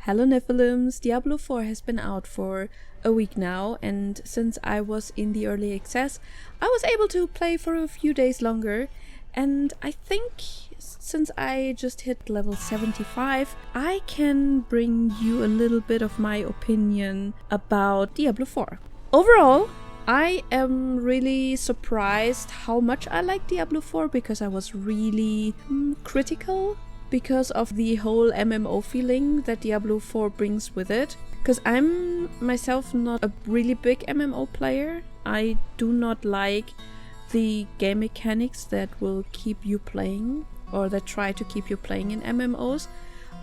Hello Nephilims, Diablo 4 has been out for a week now, and since I was in the early access, I was able to play for a few days longer, and I think since I just hit level 75, I can bring you a little bit of my opinion about Diablo 4. Overall, I am really surprised how much I like Diablo 4 because I was really critical because of the whole MMO feeling that Diablo 4 brings with it. Because I'm myself not a really big MMO player. I do not like the game mechanics that will keep you playing or that try to keep you playing in MMOs.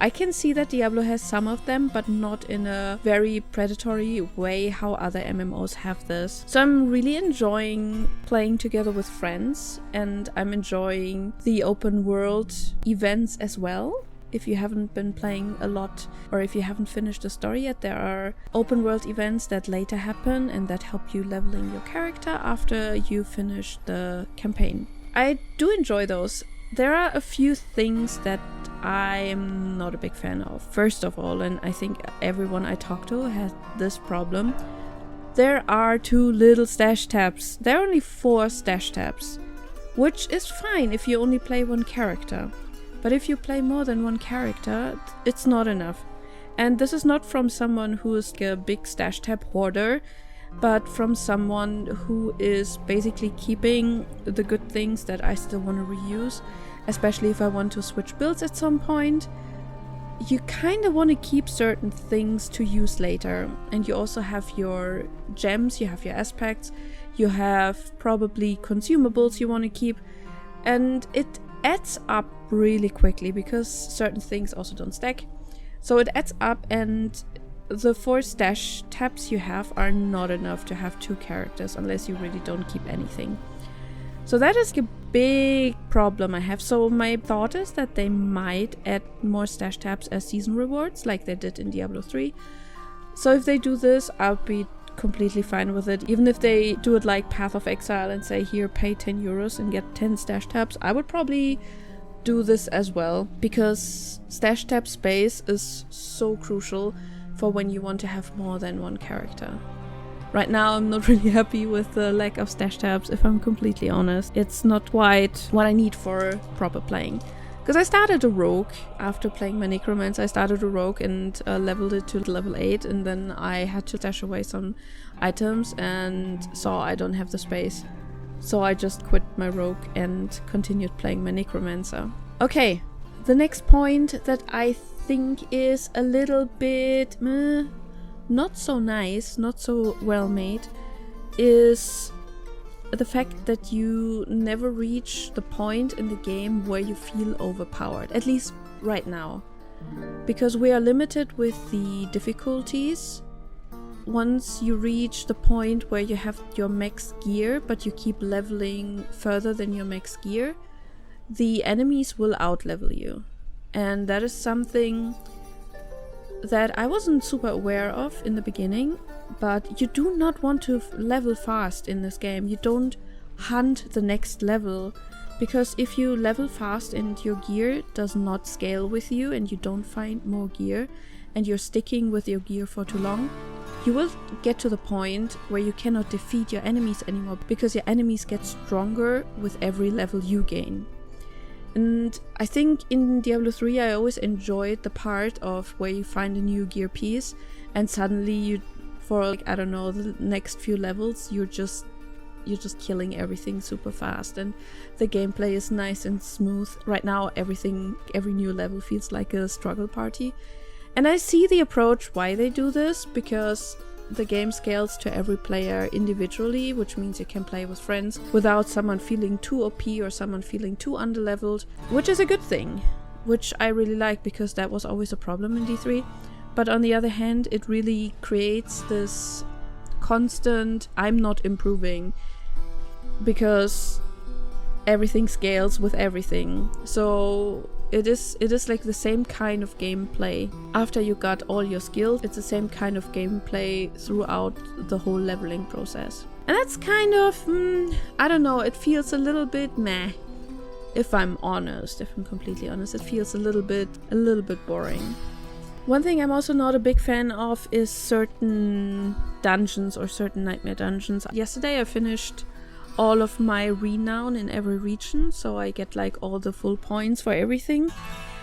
I can see that Diablo has some of them, but not in a very predatory way how other MMOs have this. So I'm really enjoying playing together with friends, and I'm enjoying the open world events as well. If you haven't been playing a lot, or if you haven't finished the story yet, there are open world events that later happen and that help you leveling your character after you finish the campaign. I do enjoy those. There are a few things that I'm not a big fan of. First of all, and I think everyone I talk to has this problem, there are too little stash tabs. There are only 4 stash tabs, which is fine if you only play one character. But if you play more than one character, it's not enough. And this is not from someone who is a big stash tab hoarder, but from someone who is basically keeping the good things that I still want to reuse, especially if I want to switch builds at some point. You kind of want to keep certain things to use later, and you also have your gems, you have your aspects, you have probably consumables you want to keep, and it adds up really quickly because certain things also don't stack. So it adds up, and the 4 stash tabs you have are not enough to have 2 characters unless you really don't keep anything. So that is a big problem I have. So my thought is that they might add more stash tabs as season rewards like they did in Diablo 3. So if they do this, I'll be completely fine with it. Even if they do it like Path of Exile and say here pay 10 euros and get 10 stash tabs, I would probably do this as well, because stash tab space is so crucial for when you want to have more than one character. Right now I'm not really happy with the lack of stash tabs, if I'm completely honest. It's not quite what I need for proper playing. Because I started a rogue after playing my necromancer. I started a rogue and leveled it to level 8, and then I had to stash away some items and saw I don't have the space. So I just quit my rogue and continued playing my necromancer. Okay, the next point that I think is a little bit not so nice, not so well made, is the fact that you never reach the point in the game where you feel overpowered, at least right now. Because we are limited with the difficulties. Once you reach the point where you have your max gear, but you keep leveling further than your max gear, the enemies will outlevel you. And that is something that I wasn't super aware of in the beginning, but you do not want to level fast in this game. You don't hunt the next level, because if you level fast and your gear does not scale with you and you don't find more gear and you're sticking with your gear for too long, you will get to the point where you cannot defeat your enemies anymore, because your enemies get stronger with every level you gain. And I think in Diablo 3 I always enjoyed the part of where you find a new gear piece and suddenly you, for like, I don't know, the next few levels, you're just killing everything super fast, and the gameplay is nice and smooth. Right now every new level feels like a struggle party. And I see the approach why they do this, because the game scales to every player individually, which means you can play with friends without someone feeling too OP or someone feeling too underleveled, which is a good thing, which I really like, because that was always a problem in D3. But on the other hand, it really creates this constant I'm not improving, because everything scales with everything. So it is like the same kind of gameplay. After you got all your skills, it's the same kind of gameplay throughout the whole leveling process. And that's kind of, I don't know, it feels a little bit meh. If I'm honest, if I'm completely honest, it feels a little bit boring. One thing I'm also not a big fan of is certain dungeons or certain nightmare dungeons. Yesterday I finished all of my renown in every region, so I get like all the full points for everything.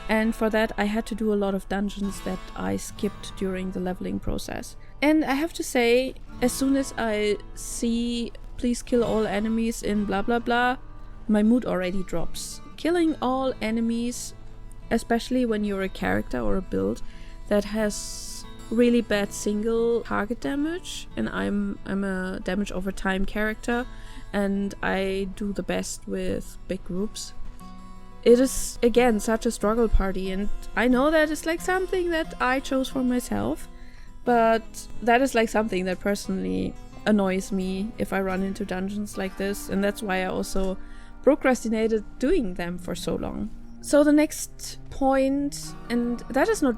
And for that I had to do a lot of dungeons that I skipped during the leveling process. And I have to say, as soon as I see please kill all enemies in blah blah blah, my mood already drops. Killing all enemies, especially when you're a character or a build that has really bad single target damage, and I'm a damage over time character and I do the best with big groups. It is again such a struggle party, and I know that is like something that I chose for myself, but that is like something that personally annoys me if I run into dungeons like this, and that's why I also procrastinated doing them for so long. So the next point, and that is not,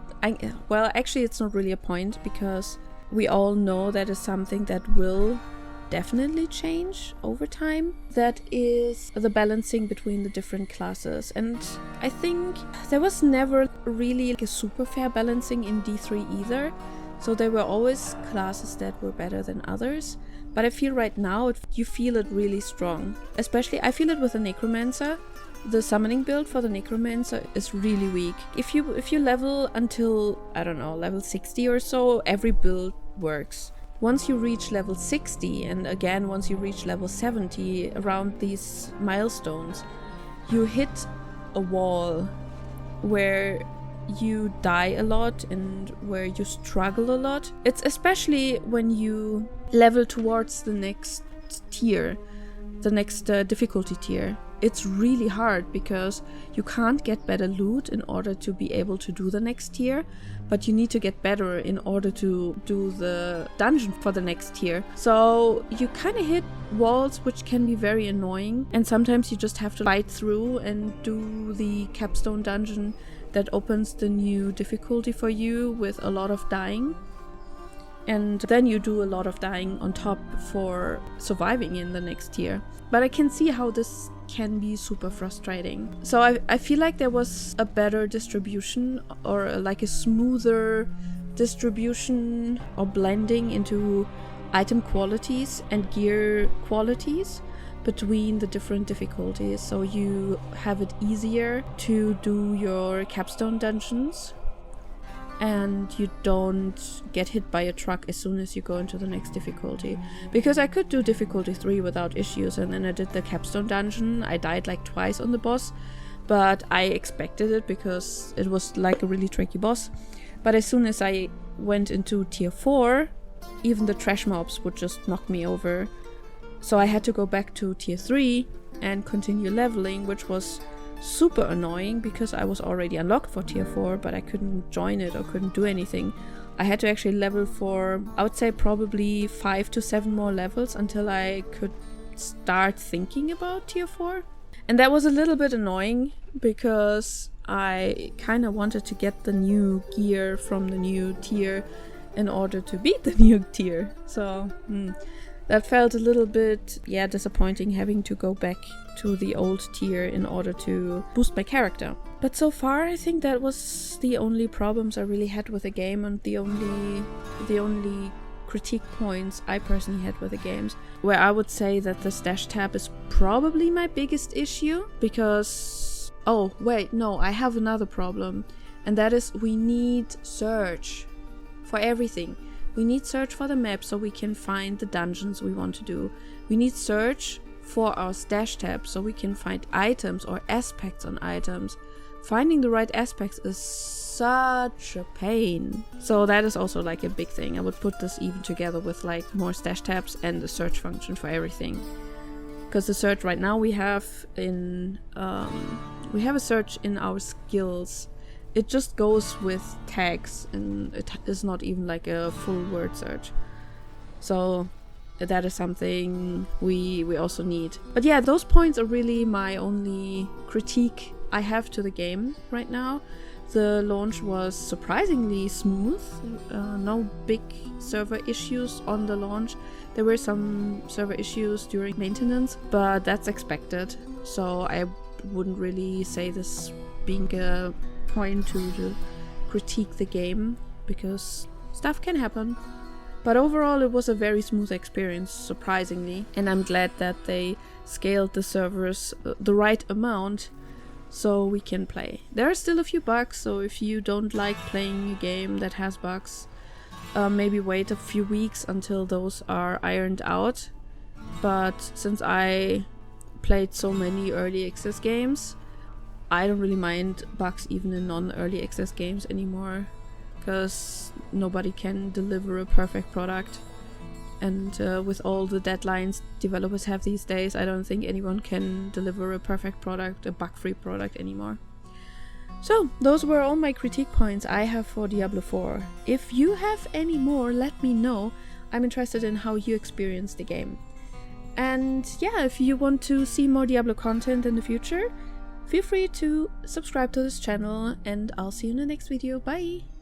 well actually it's not really a point, because we all know that is something that will definitely change over time. That is the balancing between the different classes, and I think there was never really like a super fair balancing in D3 either. So there were always classes that were better than others, but I feel right now you feel it really strong. Especially I feel it with the Necromancer. The summoning build for the Necromancer is really weak. If you level until, I don't know, level 60 or so, every build works. Once you reach level 60, and again once you reach level 70, around these milestones, you hit a wall where you die a lot and where you struggle a lot. It's especially when you level towards the next tier, the next difficulty tier. It's really hard because you can't get better loot in order to be able to do the next tier, but you need to get better in order to do the dungeon for the next tier. So you kind of hit walls which can be very annoying, and sometimes you just have to fight through and do the capstone dungeon that opens the new difficulty for you with a lot of dying. And then you do a lot of dying on top for surviving in the next tier. But I can see how this can be super frustrating. So I feel like there was a better distribution, or like a smoother distribution or blending into item qualities and gear qualities between the different difficulties, so you have it easier to do your capstone dungeons and you don't get hit by a truck as soon as you go into the next difficulty. Because I could do difficulty 3 without issues, and then I did the capstone dungeon. I died like twice on the boss, but I expected it because it was like a really tricky boss. But as soon as I went into tier 4, even the trash mobs would just knock me over. So I had to go back to tier 3 and continue leveling, which was super annoying because I was already unlocked for tier 4, but I couldn't join it or couldn't do anything. I had to actually level for, I would say, probably 5 to 7 more levels until I could start thinking about tier 4. And that was a little bit annoying because I kind of wanted to get the new gear from the new tier in order to beat the new tier. So that felt a little bit, disappointing, having to go back to the old tier in order to boost my character. But so far I think that was the only problems I really had with the game, and the only critique points I personally had with the games, where I would say that the stash tab is probably my biggest issue, because oh wait, no, I have another problem, and that is we need search for everything. We need search for the map so we can find the dungeons we want to do. We need search for our stash tab so we can find items or aspects on items. Finding the right aspects is such a pain. So that is also like a big thing. I would put this even together with like more stash tabs and the search function for everything. Because the search right now we have in we have a search in our skills. It just goes with tags and it is not even like a full word search. So that is something we also need. But yeah, those points are really my only critique I have to the game right now. The launch was surprisingly smooth. No big server issues on the launch. There were some server issues during maintenance, but that's expected. So I wouldn't really say this being a point to the critique the game, because stuff can happen. But overall it was a very smooth experience, surprisingly, and I'm glad that they scaled the servers the right amount so we can play. There are still a few bugs, so if you don't like playing a game that has bugs, maybe wait a few weeks until those are ironed out. But since I played so many early access games, I don't really mind bugs even in non-early access games anymore, because nobody can deliver a perfect product. And with all the deadlines developers have these days, I don't think anyone can deliver a perfect product, a bug-free product anymore. So, those were all my critique points I have for Diablo 4. If you have any more, let me know. I'm interested in how you experience the game. And yeah, if you want to see more Diablo content in the future, feel free to subscribe to this channel, and I'll see you in the next video. Bye!